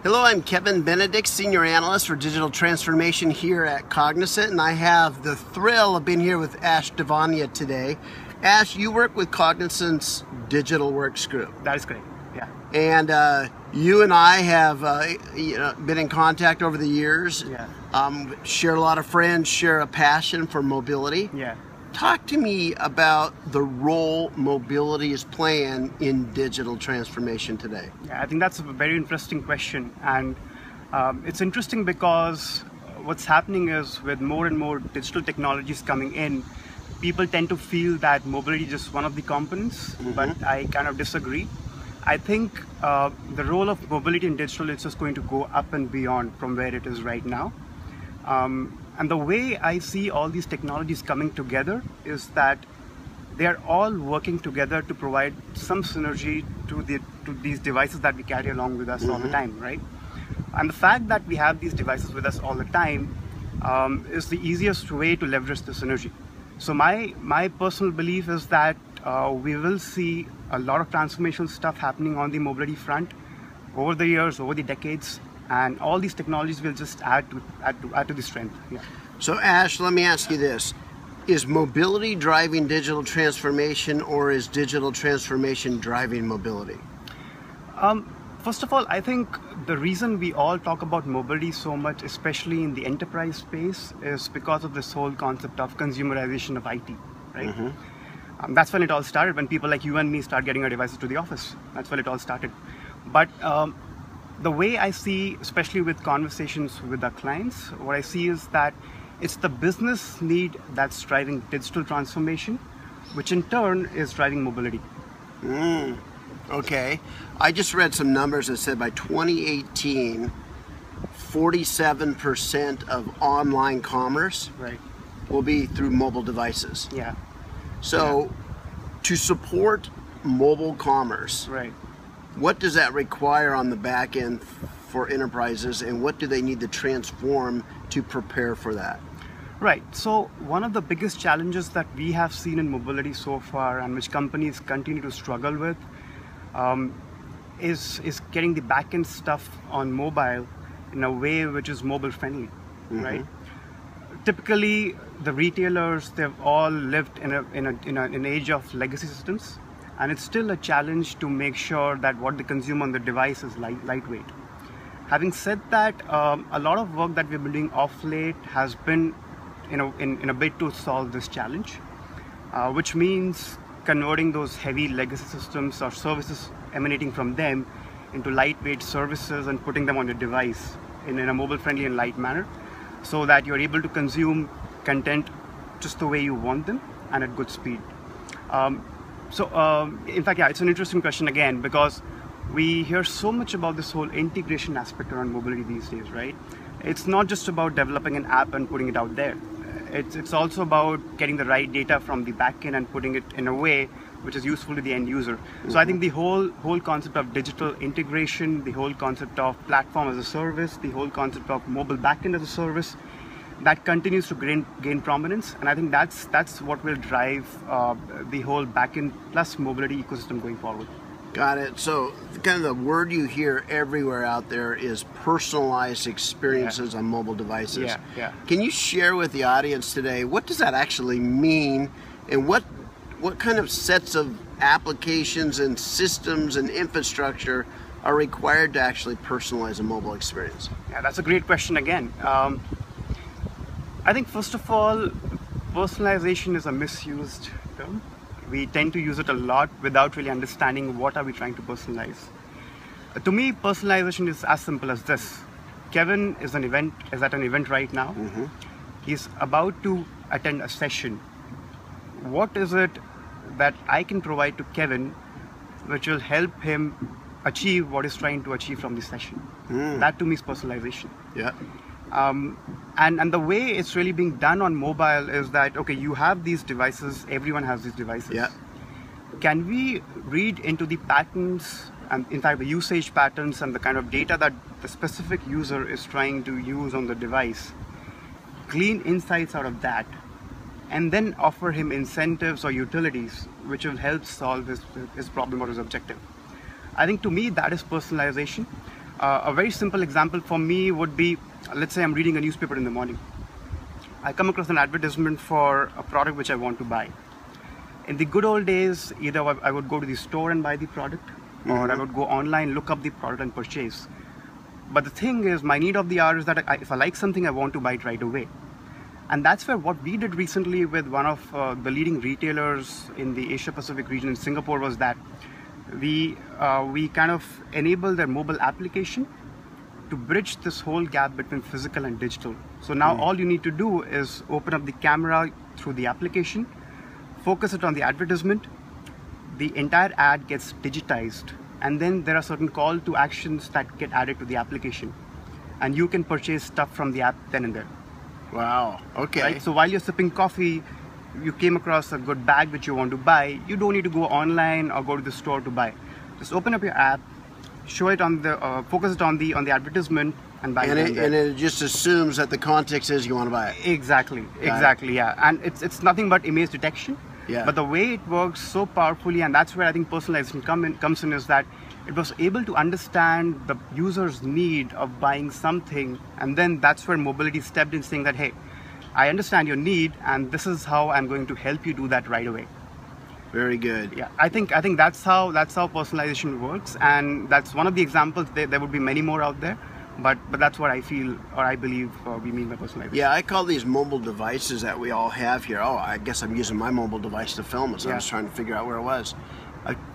Hello, I'm Kevin Benedict, Senior Analyst for Digital Transformation here at Cognizant, and I have the thrill of being here with Ashutosh Didwania today. Ash, you work with Cognizant's Digital Works Group. That is correct, yeah. And you and I have been in contact over the years, share a lot of friends, share a passion for mobility. Yeah. Talk to me about the role mobility is playing in digital transformation today. Yeah, I think that's a very interesting question, and it's interesting because what's happening is with more and more digital technologies coming in, people tend to feel that mobility is just one of the components, but I kind of disagree. I think the role of mobility in digital is just going to go up and beyond from where it is right now. And the way I see all these technologies coming together is that they are all working together to provide some synergy to these devices that we carry along with us all the time, right? And the fact that we have these devices with us all the time is the easiest way to leverage the synergy. So my personal belief is that we will see a lot of transformational stuff happening on the mobility front over the years, over the decades. And all these technologies will just add to the strength. Yeah. So Ash, let me ask you this. Is mobility driving digital transformation, or is digital transformation driving mobility? First of all, I think the reason we all talk about mobility so much, especially in the enterprise space, is because of this whole concept of consumerization of IT, right? That's when it all started, when people like you and me start getting our devices to the office. That's when it all started. But the way I see, especially with conversations with our clients, what I see is that it's the business need that's driving digital transformation, which in turn is driving mobility. Okay. I just read some numbers that said by 2018, 47% of online commerce will be through mobile devices. Yeah. So to support mobile commerce, what does that require on the back end for enterprises, and what do they need to transform to prepare for that? Right. So one of the biggest challenges that we have seen in mobility so far, and which companies continue to struggle with, is getting the back end stuff on mobile in a way which is mobile friendly, right? Typically, the retailers, they've all lived in an age of legacy systems. And it's still a challenge to make sure that what they consume on the device is lightweight. Having said that, a lot of work that we've been doing off late has been in a bid to solve this challenge, which means converting those heavy legacy systems or services emanating from them into lightweight services and putting them on your device in a mobile friendly and light manner, so that you're able to consume content just the way you want them and at good speed. In fact, yeah, it's an interesting question again, because we hear so much about this whole integration aspect around mobility these days, right? It's not just about developing an app and putting it out there. It's also about getting the right data from the backend and putting it in a way which is useful to the end user. So I think the whole concept of digital integration, the whole concept of platform as a service, the whole concept of mobile backend as a service, that continues to gain prominence, and I think that's what will drive the whole backend plus mobility ecosystem going forward. Got it. So kind of the word you hear everywhere out there is personalized experiences on mobile devices. Can you share with the audience today, what does that actually mean, and what kind of sets of applications and systems and infrastructure are required to actually personalize a mobile experience? Yeah, that's a great question again. I think first of all, personalization is a misused term. We tend to use it a lot without really understanding what are we trying to personalize. To me, personalization is as simple as this. Kevin is at an event right now. He's about to attend a session. What is it that I can provide to Kevin which will help him achieve what he's trying to achieve from this session? That to me is personalization. And the way it's really being done on mobile is that, okay, you have these devices, everyone has these devices. Can we read into the patterns, and in fact the usage patterns and the kind of data that the specific user is trying to use on the device, glean insights out of that, and then offer him incentives or utilities which will help solve his problem or his objective? I think to me that is personalization. A very simple example for me would be, let's say I'm reading a newspaper in the morning. I come across an advertisement for a product which I want to buy. In the good old days, either I would go to the store and buy the product, or I would go online, look up the product and purchase. But the thing is, my need of the hour is that if I like something, I want to buy it right away. And that's where what we did recently with one of the leading retailers in the Asia Pacific region in Singapore was that we kind of enabled their mobile application to bridge this whole gap between physical and digital. So now all you need to do is open up the camera through the application, focus it on the advertisement, the entire ad gets digitized, and then there are certain call to actions that get added to the application. And you can purchase stuff from the app then and there. Wow, okay. Right? So while you're sipping coffee, you came across a good bag which you want to buy, you don't need to go online or go to the store to buy. Just open up your app, show it on the, focus it on the advertisement, and buy it. And it just assumes that the context is you want to buy it. Exactly, yeah. And it's nothing but image detection. Yeah. But the way it works so powerfully, and that's where I think personalization comes in, is that it was able to understand the user's need of buying something, and then that's where mobility stepped in, saying that, hey, I understand your need, and this is how I'm going to help you do that right away. Very good. Yeah, I think that's how personalization works, and that's one of the examples. There would be many more out there, but that's what I feel, or I believe we mean by personalization. Yeah, I call these mobile devices that we all have here. Oh, I guess I'm using my mobile device to film it, so I was trying to figure out where it was.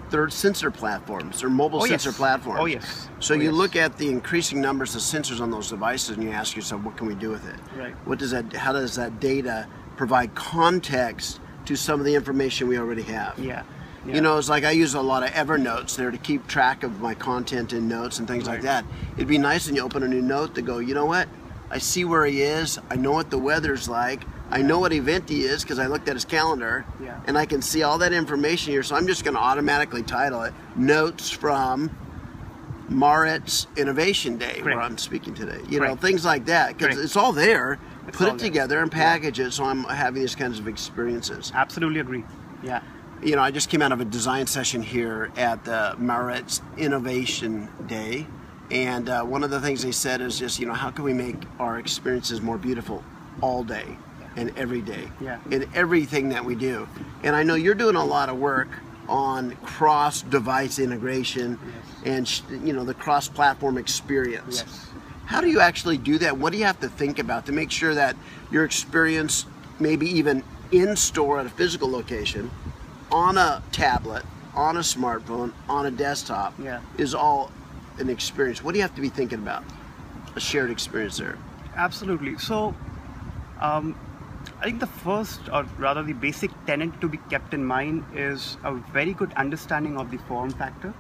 They're sensor platforms. They're mobile sensor platforms. Oh, yes. So you look at the increasing numbers of sensors on those devices, and you ask yourself, what can we do with it? Right. What does that? How does that data provide context to some of the information we already have? Yeah. You know, it's like I use a lot of Evernotes there to keep track of my content in notes and things like that. It'd be nice when you open a new note to go, you know what? I see where he is. I know what the weather's like. I know what event he is because I looked at his calendar. Yeah. And I can see all that information here. So I'm just going to automatically title it Notes from Marit's Innovation Day, where I'm speaking today. You know, things like that, because it's all there. Put it together and package it, so I'm having these kinds of experiences. Absolutely agree. Yeah. You know, I just came out of a design session here at the Marit's Innovation Day, and one of the things they said is just, you know, how can we make our experiences more beautiful all day and every day in everything that we do? And I know you're doing a lot of work on cross-device integration and, you know, the cross-platform experience. Yes. How do you actually do that? What do you have to think about to make sure that your experience, maybe even in store at a physical location, on a tablet, on a smartphone, on a desktop, is all an experience? What do you have to be thinking about? A shared experience there. Absolutely. So, I think the first, or rather the basic tenet to be kept in mind, is a very good understanding of the form factor.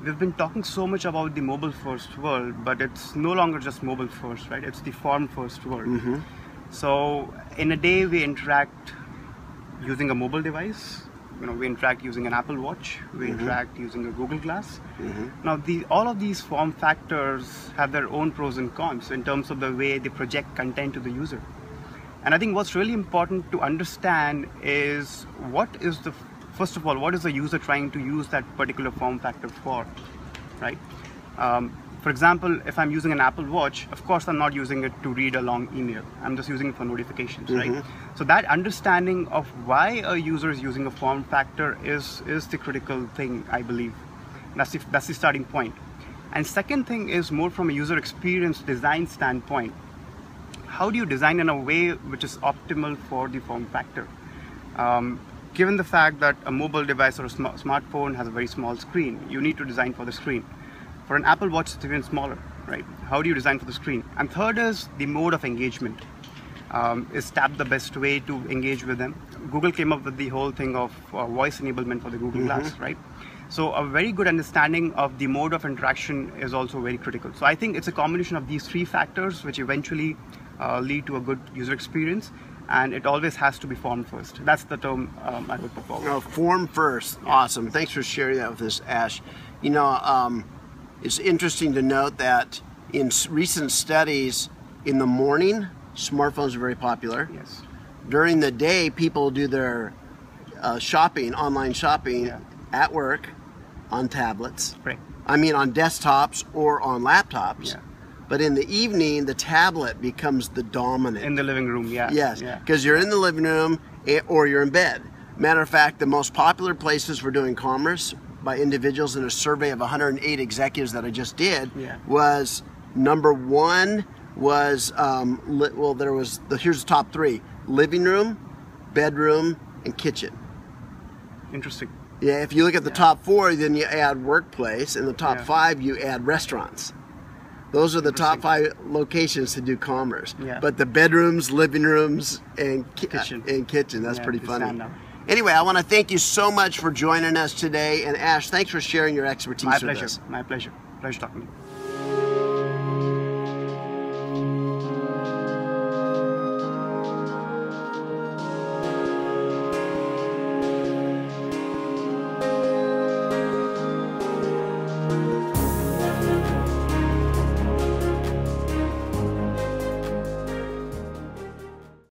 We've been talking so much about the mobile first world, but it's no longer just mobile first, right? It's the form first world. So in a day we interact using a mobile device. You know, we interact using an Apple Watch, we interact using a Google Glass. Now all of these form factors have their own pros and cons in terms of the way they project content to the user. And I think what's really important to understand is first of all, what is the user trying to use that particular form factor for, right? For example, if I'm using an Apple Watch, of course I'm not using it to read a long email. I'm just using it for notifications, right? So that understanding of why a user is using a form factor is the critical thing, I believe. That's the starting point. And second thing is more from a user experience design standpoint. How do you design in a way which is optimal for the form factor? Given the fact that a mobile device or a smartphone has a very small screen, you need to design for the screen. For an Apple Watch, it's even smaller, right? How do you design for the screen? And third is the mode of engagement. Is tap the best way to engage with them? Google came up with the whole thing of voice enablement for the Google Glass, right? So a very good understanding of the mode of interaction is also very critical. So I think it's a combination of these three factors which eventually lead to a good user experience. And it always has to be form first. That's the term I would put forward. Form first. Awesome. Thanks for sharing that with us, Ash. You know, it's interesting to note that in recent studies, in the morning, smartphones are very popular. Yes. During the day, people do their shopping, online shopping, at work, on tablets. Right. I mean on desktops or on laptops. Yeah. But in the evening, the tablet becomes the dominant. In the living room, yeah. Yes, because you're in the living room or you're in bed. Matter of fact, the most popular places for doing commerce by individuals in a survey of 108 executives that I just did was number one was, here's the top three: living room, bedroom, and kitchen. Interesting. Yeah, if you look at the top four, then you add workplace, and the top five, you add restaurants. Those are the top 5 locations to do commerce. Yeah. But the bedrooms, living rooms, and kitchen, that's pretty funny. Anyway, I want to thank you so much for joining us today. And Ash, thanks for sharing your expertise with us. My pleasure. Pleasure talking to you.